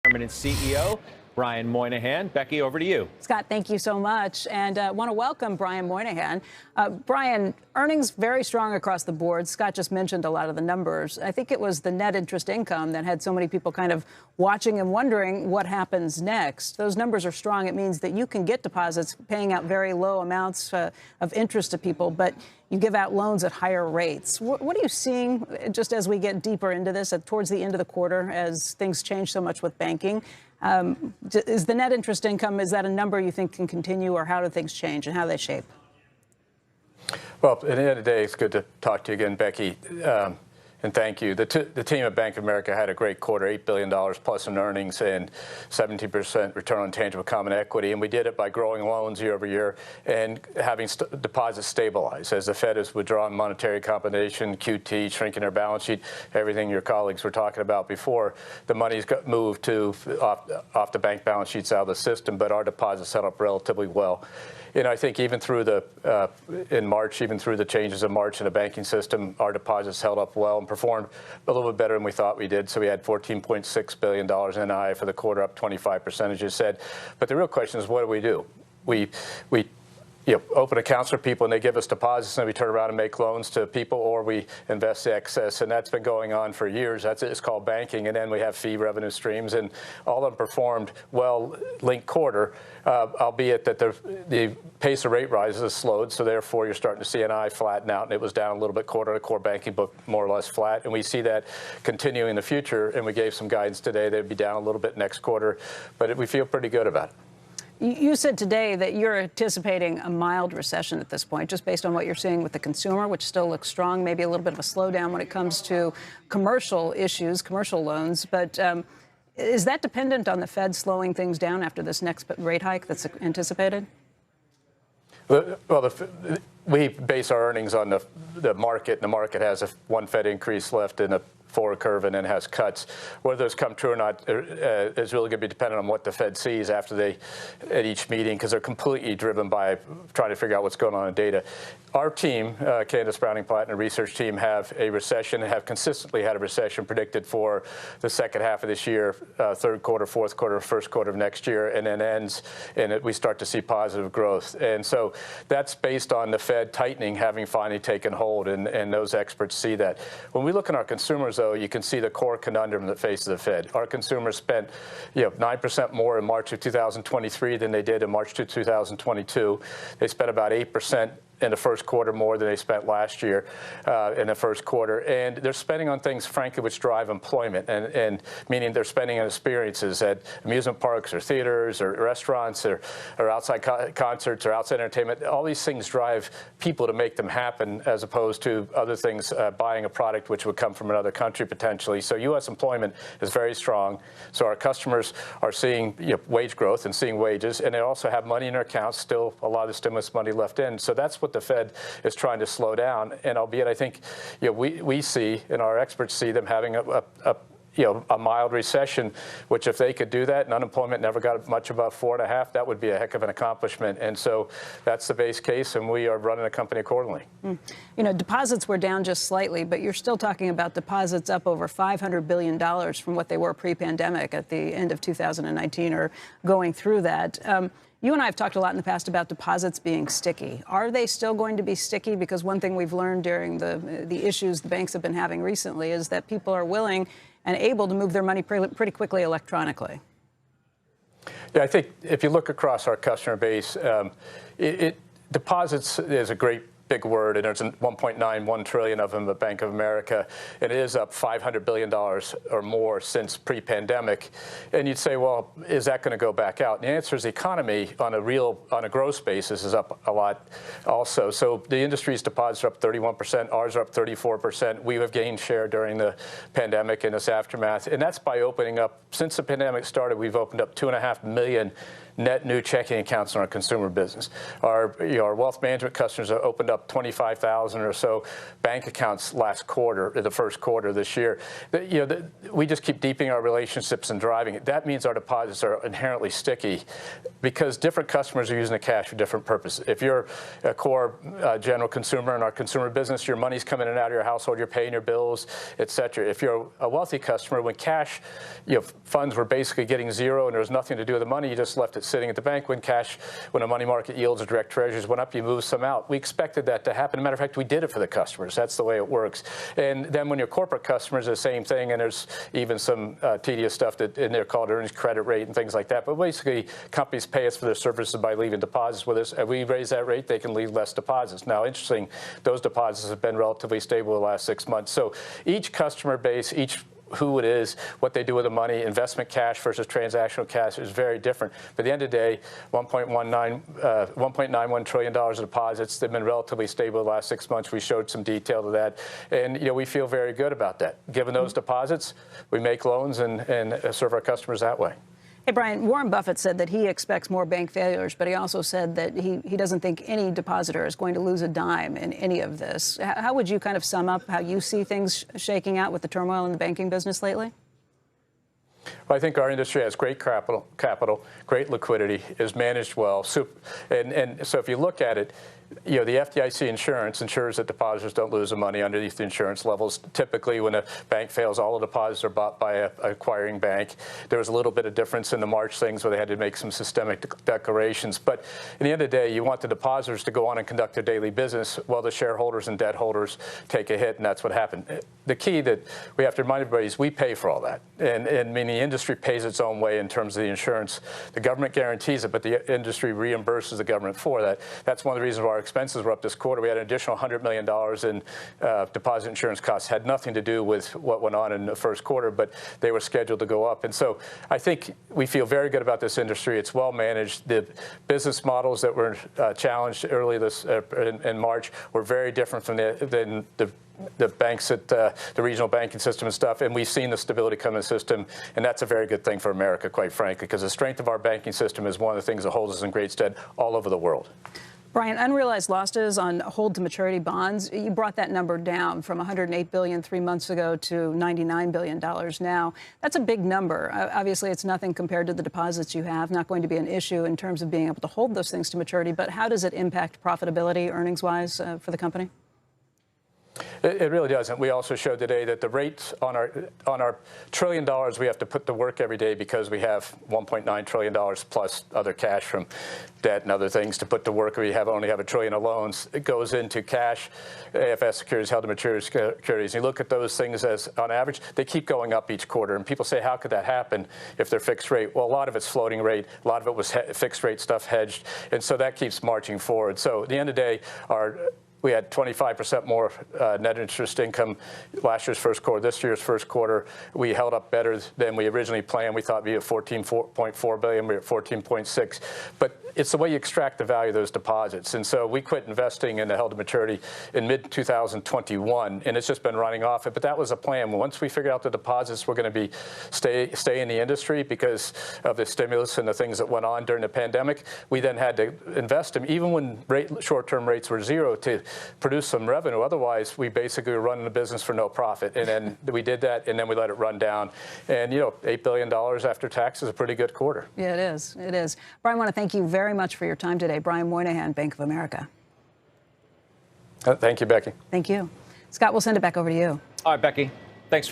Chairman and CEO, Brian Moynihan. Becky, over to you. Scott, thank you so much. And I want to welcome Brian Moynihan. Brian, earnings very strong across the board. Scott just mentioned a lot of the numbers. I think it was the net interest income that had so many people kind of watching and wondering what happens next. Those numbers are strong. It means that you can get deposits paying out very low amounts of interest to people, but you give out loans at higher rates. What are you seeing just as we get deeper into this towards the end of the quarter as things change so much with banking? Is the net interest income, is that a number you think can continue, or how do things change and how they shape? Well, at the end of the day, it's good to talk to you again, Becky. And thank you. The team at Bank of America had a great quarter, $8 billion plus in earnings and 17% return on tangible common equity. And we did it by growing loans year over year and having deposits stabilize. As the Fed has withdrawn monetary accommodation, QT, shrinking their balance sheet, everything your colleagues were talking about before, the money's got moved off the bank balance sheets out of the system, but our deposits set up relatively well. And I think even through in March, even through the changes in March in the banking system, our deposits held up well and performed a little bit better than we thought we did. So we had $14.6 billion in NII for the quarter, up 25%, as you said. But the real question is, what do? We open accounts for people and they give us deposits, and we turn around and make loans to people, or we invest the excess, and that's been going on for years. It's called banking, and then we have fee revenue streams, and all of them performed well linked quarter, albeit that the pace of rate rises has slowed, so therefore you're starting to see NII flatten out, and it was down a little bit quarter. The core banking book more or less flat, and we see that continuing in the future, and we gave some guidance today that it'd be down a little bit next quarter, but we feel pretty good about it. You said today that you're anticipating a mild recession at this point, just based on what you're seeing with the consumer, which still looks strong, maybe a little bit of a slowdown when it comes to commercial issues, commercial loans. But is that dependent on the Fed slowing things down after this next rate hike that's anticipated? Well, we base our earnings on the market. The market has one Fed increase left in a forward curve and then has cuts. Whether those come true or not is really going to be dependent on what the Fed sees at each meeting, because they're completely driven by trying to figure out what's going on in data. Our team, Candace Browning-Platt and the research team, have a recession and have consistently had a recession predicted for the second half of this year, third quarter, fourth quarter, first quarter of next year, and then ends, and we start to see positive growth. And so that's based on the Fed tightening having finally taken hold, and those experts see that. When we look at our consumers, though, you can see the core conundrum that faces the Fed. Our consumers spent 9% more in March of 2023 than they did in March of 2022. They spent about 8% in the first quarter more than they spent last year in the first quarter. And they're spending on things, frankly, which drive employment, and meaning they're spending on experiences at amusement parks or theaters or restaurants or outside concerts or outside entertainment. All these things drive people to make them happen, as opposed to other things, buying a product which would come from another country potentially. So U.S. employment is very strong. So our customers are seeing wage growth and seeing wages, and they also have money in their accounts, still a lot of stimulus money left in. So that's what the Fed is trying to slow down. And albeit I think we see, and our experts see, them having a mild recession, which if they could do that and unemployment never got much above 4.5, that would be a heck of an accomplishment. And so that's the base case, and we are running a company accordingly. Deposits were down just slightly, but you're still talking about deposits up over $500 billion from what they were pre-pandemic at the end of 2019 or going through that. You and I have talked a lot in the past about deposits being sticky. Are they still going to be sticky? Because one thing we've learned during the issues the banks have been having recently is that people are willing and able to move their money pretty quickly electronically. Yeah, I think if you look across our customer base, deposits is a great big word, and there's 1.91 trillion of them at Bank of America, and it is up $500 billion or more since pre-pandemic. And you'd say, well, is that going to go back out? And the answer is the economy on a gross basis is up a lot also. So the industry's deposits are up 31%, ours are up 34%. We have gained share during the pandemic and its aftermath, and that's by opening up. Since the pandemic started, we've opened up 2.5 million net new checking accounts in our consumer business. Our wealth management customers have opened up 25,000 or so bank accounts last quarter, the first quarter this year. We just keep deepening our relationships and driving it. That means our deposits are inherently sticky because different customers are using the cash for different purposes. If you're a core general consumer in our consumer business, your money's coming in and out of your household, you're paying your bills, et cetera. If you're a wealthy customer, when cash, funds were basically getting zero and there was nothing to do with the money, you just left it sitting at the bank. When a money market yields or direct treasuries went up, you moved some out. We expected that to happen. As a matter of fact, we did it for the customers. That's the way it works. And then when your corporate customers, the same thing, and there's even some tedious stuff that in there called earnings credit rate and things like that. But basically, companies pay us for their services by leaving deposits with us. If we raise that rate, they can leave less deposits. Now, interesting, those deposits have been relatively stable the last 6 months. So each customer base, who it is, what they do with the money, investment cash versus transactional cash is very different. But at the end of the day, $1.91 trillion of deposits. They've been relatively stable the last 6 months. We showed some detail to that. And we feel very good about that. Given those deposits, we make loans and serve our customers that way. Hey, Brian, Warren Buffett said that he expects more bank failures, but he also said that he doesn't think any depositor is going to lose a dime in any of this. How would you kind of sum up how you see things shaking out with the turmoil in the banking business lately? Well, I think our industry has great capital, great liquidity, is managed well. And so if you look at it, the FDIC insurance ensures that depositors don't lose the money underneath the insurance levels. Typically, when a bank fails, all the deposits are bought by an acquiring bank. There was a little bit of difference in the March things where they had to make some systemic declarations. But at the end of the day, you want the depositors to go on and conduct their daily business while the shareholders and debt holders take a hit, and that's what happened. The key that we have to remind everybody is we pay for all that. And I mean, the industry pays its own way in terms of the insurance. The government guarantees it, but the industry reimburses the government for that. That's one of the reasons why our expenses were up this quarter. We had an additional $100 million in deposit insurance costs. Had nothing to do with what went on in the first quarter, but they were scheduled to go up. And so I think we feel very good about this industry. It's well managed. The business models that were challenged early in March were very different from than the banks at the regional banking system and stuff, and we've seen the stability come in the system, and that's a very good thing for America, quite frankly, because the strength of our banking system is one of the things that holds us in great stead all over the world. Brian, unrealized losses on hold-to-maturity bonds, you brought that number down from $108 billion 3 months ago to $99 billion now. That's a big number. Obviously, it's nothing compared to the deposits you have, not going to be an issue in terms of being able to hold those things to maturity, but how does it impact profitability, earnings-wise, for the company? It really doesn't. We also showed today that the rates on our $1 trillion we have to put to work every day because we have $1.9 trillion plus other cash from debt and other things to put to work. We only have $1 trillion of loans. It goes into cash, AFS securities, held to maturity securities. You look at those things as on average, they keep going up each quarter. And people say, how could that happen if they're fixed rate? Well, a lot of it's floating rate. A lot of it was fixed rate stuff hedged. And so that keeps marching forward. So at the end of the day, we had 25% more net interest income last year's first quarter. This year's first quarter, we held up better than we originally planned. We thought we'd be at $14.4 billion. We're at $14.6. But it's the way you extract the value of those deposits. And so we quit investing in the held to maturity in mid-2021, and it's just been running off it. But that was a plan. Once we figured out the deposits were going to stay in the industry because of the stimulus and the things that went on during the pandemic, we then had to invest them, even when short-term rates were zero, to produce some revenue. Otherwise, we basically were running the business for no profit. And then we did that, and then we let it run down. And, $8 billion after tax is a pretty good quarter. Yeah, it is. It is. Brian, I want to thank you very much for your time today. Brian Moynihan, Bank of America. Thank you, Becky. Thank you. Scott, we'll send it back over to you. All right, Becky. Thanks very much.